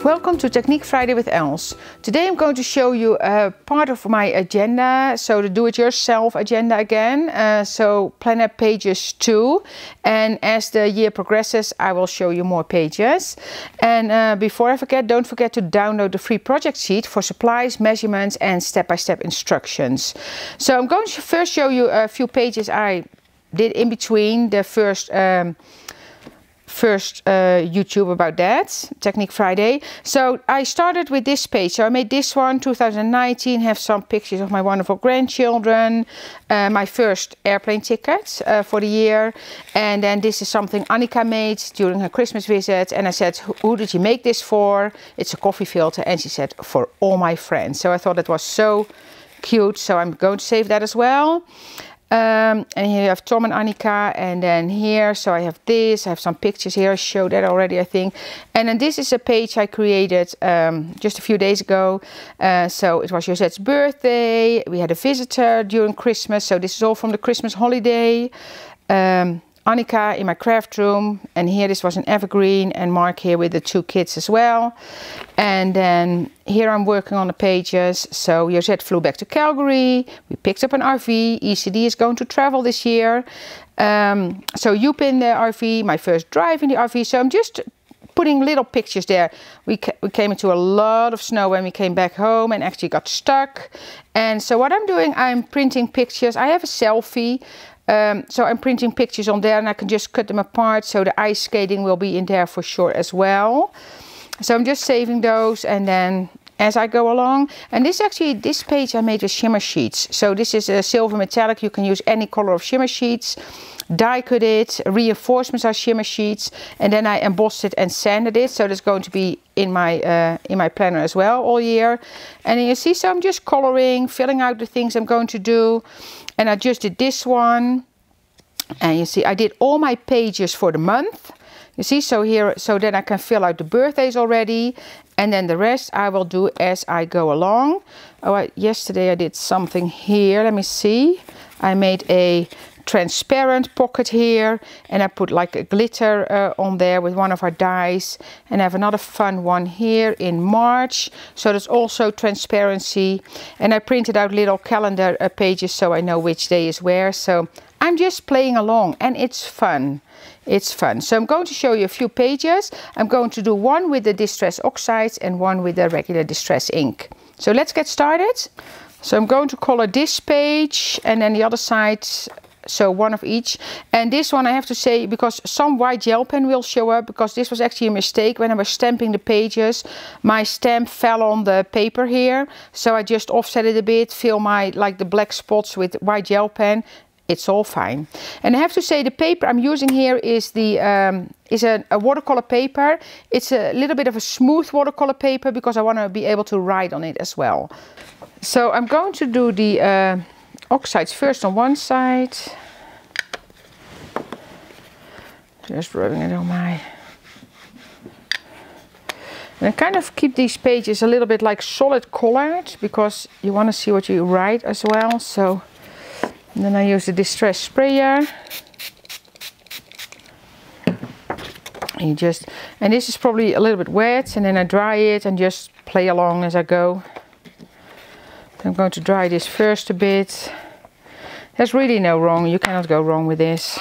welcome to Technique Friday with Els. Today I'm going to show you a part of my agenda, so the do-it-yourself agenda again, so planner pages 2, and as the year progresses I will show you more pages. And before I forget, don't forget to download the free project sheet for supplies, measurements and step-by-step instructions. So I'm going to first show you a few pages I did in between the first YouTube about that, Technique Friday. So I started with this page. So I made this one, 2019, have some pictures of my wonderful grandchildren, my first airplane ticket for the year. And then this is something Annika made during her Christmas visit. And I said, who did you make this for? It's a coffee filter. And she said, for all my friends. So I thought it was so cute. So I'm going to save that as well. And here you have Tom and Annika, and then here, so I have this, I have some pictures here, I showed that already I think. And then this is a page I created just a few days ago. So it was Josette's birthday, we had a visitor during Christmas, so this is all from the Christmas holiday. Annika in my craft room, and here this was an evergreen, and Mark here with the 2 kids as well. And then here I'm working on the pages. So Josette flew back to Calgary, we picked up an RV, ECD is going to travel this year. So Joep in the RV, my first drive in the RV, so I'm just putting little pictures there. We came into a lot of snow when we came back home and actually got stuck. And so what I'm doing, I'm printing pictures. I have a selfie. So I'm printing pictures on there and I can just cut them apart, so the ice skating will be in there for sure as well. So I'm just saving those, and then as I go along, and this page I made with shimmer sheets. So this is a silver metallic, you can use any color of shimmer sheets. Die cut it, reinforcements are shimmer sheets, and then I embossed it and sanded it, so that's going to be in my planner as well all year. And you see, so I'm just coloring, filling out the things I'm going to do. And I just did this one, and you see I did all my pages for the month. You see, so here, so then I can fill out the birthdays already, and then the rest I will do as I go along. Oh, yesterday I did something here, let me see. I made a transparent pocket here, and I put like a glitter on there with one of our dies, and I have another fun one here in March, so there's also transparency. And I printed out little calendar pages so I know which day is where. So I'm just playing along, and it's fun. It's fun. So I'm going to show you a few pages. I'm going to do one with the Distress Oxides and one with the regular Distress ink. So let's get started. So I'm going to color this page and then the other side, so one of each. And this one I have to say, because some white gel pen will show up, because this was actually a mistake when I was stamping the pages. My stamp fell on the paper here, so I just offset it a bit, fill my the black spots with white gel pen. It's all fine. And I have to say, the paper I'm using here is the a watercolor paper. It's a little bit of a smooth watercolor paper because I want to be able to write on it as well. So I'm going to do the oxides first on one side. Just rubbing it on my... And I kind of keep these pages a little bit like solid colored, because you want to see what you write as well. So and then I use the Distress sprayer. And this is probably a little bit wet, and then I dry it and just play along as I go. I'm going to dry this first a bit. There's really no wrong, you cannot go wrong with this.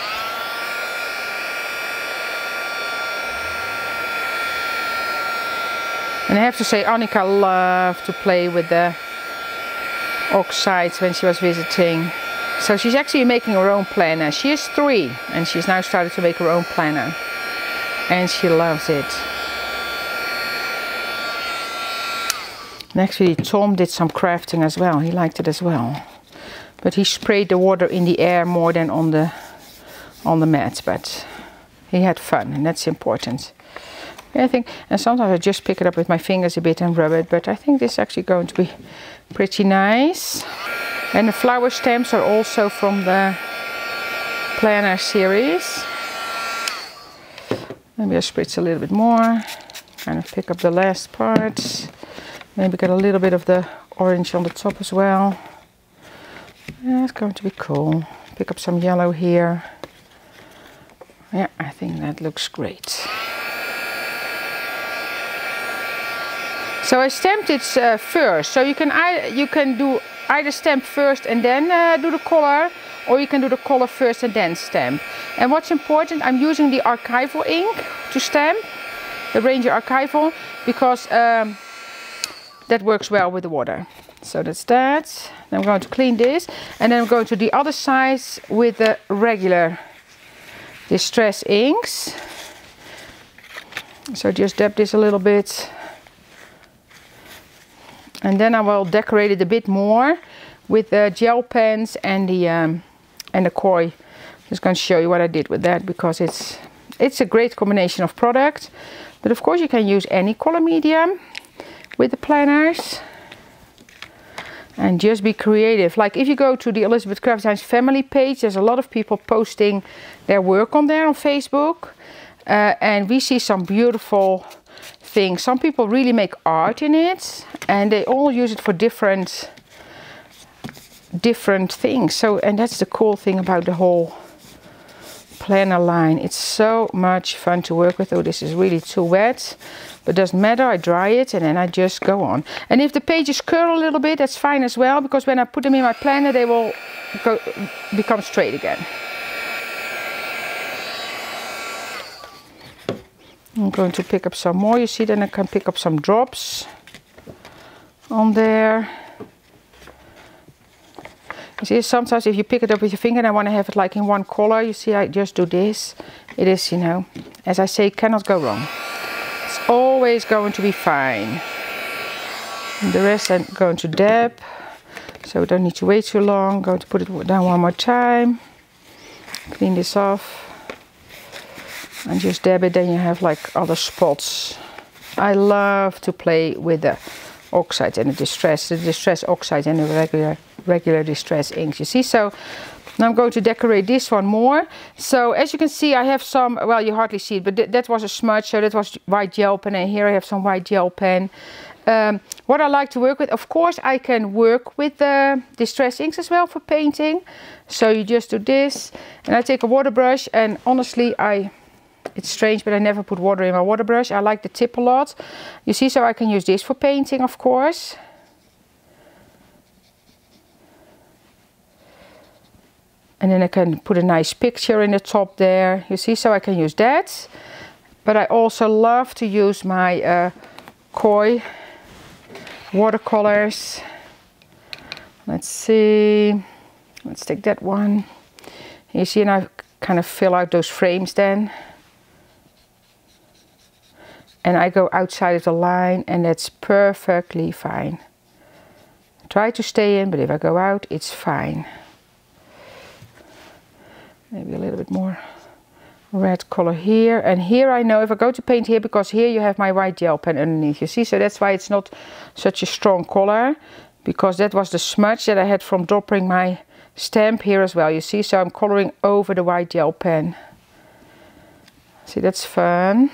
And I have to say, Annika loved to play with the oxides when she was visiting. So she's actually making her own planner. She is 3 and she's now started to make her own planner. And she loves it. And actually Tom did some crafting as well. He liked it as well. But he sprayed the water in the air more than on the mat. But he had fun, and that's important. Yeah, I think, and sometimes I just pick it up with my fingers a bit and rub it. But I think this is actually going to be pretty nice. And the flower stamps are also from the planner series. Maybe I spritz a little bit more. Kind of pick up the last part. Maybe get a little bit of the orange on the top as well. Yeah, it's going to be cool. Pick up some yellow here. Yeah, I think that looks great. So I stamped it first. So you can do either stamp first and then do the color, or you can do the color first and then stamp. And what's important, I'm using the archival ink to stamp, the Ranger Archival, because that works well with the water. So that's that. Then I'm going to clean this, and then I'm going to the other side with the regular Distress inks. So just dab this a little bit, and then I will decorate it a bit more with the gel pens and the koi. Just going to show you what I did with that, because it's a great combination of product. But of course you can use any color medium with the planners. And just be creative. Like if you go to the Elizabeth Craft Designs family page, there's a lot of people posting their work on there on Facebook. And we see some beautiful things. Some people really make art in it, and they all use it for different things. So, and that's the cool thing about the whole planner line. It's so much fun to work with. Oh, this is really too wet, but doesn't matter. I dry it and then I just go on. And if the pages curl a little bit, that's fine as well, because when I put them in my planner, they will become straight again. I'm going to pick up some more. You see, then I can pick up some drops on there. You see, sometimes if you pick it up with your finger and I want to have it like in one color, you see, I just do this. It is, you know, as I say, cannot go wrong. It's always going to be fine. And the rest I'm going to dab, so we don't need to wait too long. I'm going to put it down one more time. Clean this off. And just dab it, then you have like other spots. I love to play with the oxides and the distress oxides and the regular distress inks, you see. So now I'm going to decorate this one more. So as you can see, I have some, well, you hardly see it, but that was a smudge, so that was white gel pen, and here I have some white gel pen. What I like to work with, of course, I can work with the distress inks as well for painting. So you just do this, and I take a water brush, and honestly, it's strange, but I never put water in my water brush. I like the tip a lot. You see, so I can use this for painting, of course. And then I can put a nice picture in the top there. You see, so I can use that. But I also love to use my koi watercolors. Let's see. Let's take that one. You see, and I kind of fill out those frames then. And I go outside of the line, and that's perfectly fine. Try to stay in, but if I go out, it's fine. Maybe a little bit more red color here. And here I know if I go to paint here, because here you have my white gel pen underneath, you see. So that's why it's not such a strong color, because that was the smudge that I had from dropping my stamp here as well, you see. So I'm coloring over the white gel pen. See, that's fun.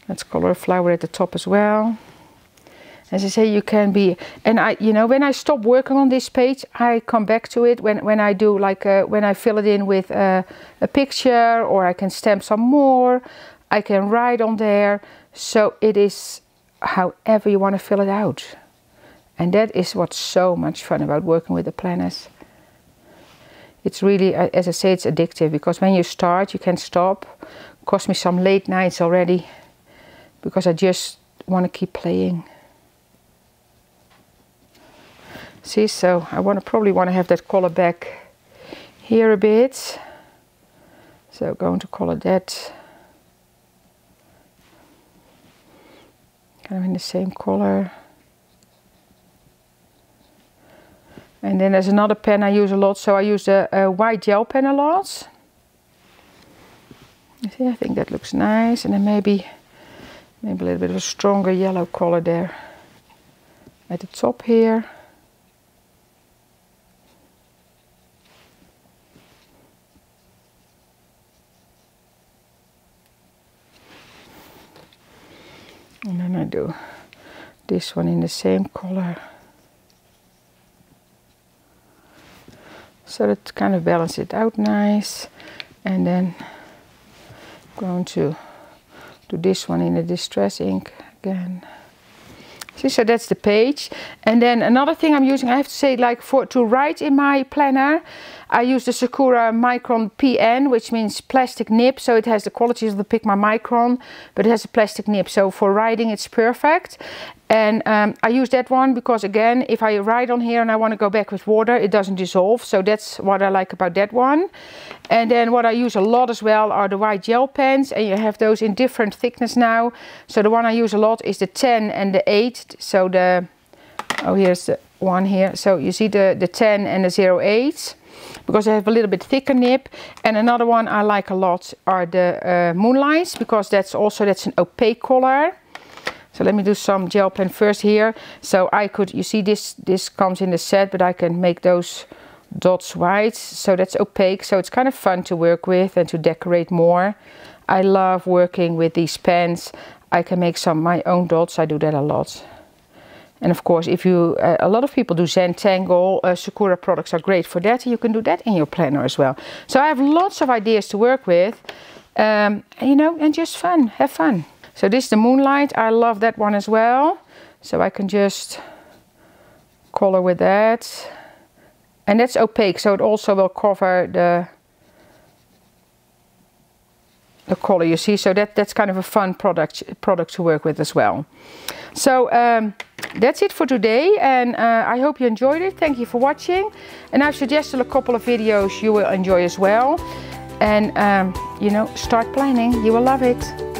Let's color a flower at the top as well. As I say, you can be, and you know, when I stop working on this page, I come back to it when I do like when I fill it in with a picture, or I can stamp some more. I can write on there. So it is however you want to fill it out, and that is what's so much fun about working with the planners. It's really, as I say, it's addictive, because when you start, you can't stop. It cost me some late nights already, because I just want to keep playing. See, so I probably want to have that color back here a bit. So going to color that kind of in the same color. And then there's another pen I use a lot, so I use a white gel pen a lot. You see, I think that looks nice, and then maybe a little bit of a stronger yellow color there at the top here. And then I do this one in the same color. So that kind of balances it out nice. And then I'm going to do this one in the distress ink again. See, so that's the page. And then another thing I'm using, I have to say, like to write in my planner, I use the Sakura Micron PN, which means plastic nib. So it has the qualities of the Pigma Micron, but it has a plastic nib. So for writing, it's perfect. And I use that one because, again, if I write on here and I want to go back with water, it doesn't dissolve. So that's what I like about that one. And then what I use a lot as well are the white gel pens. And you have those in different thickness now. So the one I use a lot is the 10 and the 8. So the, oh, here's the one here. So you see the 10 and the 0.8. Because they have a little bit thicker nib. And another one I like a lot are the Moonlights, because that's an opaque color. So let me do some gel pen first here. So I could, you see this comes in the set, but I can make those dots white. So that's opaque, so it's kind of fun to work with and to decorate more. I love working with these pens. I can make some my own dots, I do that a lot. And of course, if you, a lot of people do Zentangle, Sakura products are great for that. You can do that in your planner as well. So I have lots of ideas to work with, you know, and just fun, have fun. So this is the Moonlight, I love that one as well. So I can just color with that. And that's opaque, so it also will cover the color, you see. So that's kind of a fun product to work with as well. So that's it for today, and I hope you enjoyed it. Thank you for watching. And I've suggested a couple of videos you will enjoy as well. And you know, start planning, you will love it.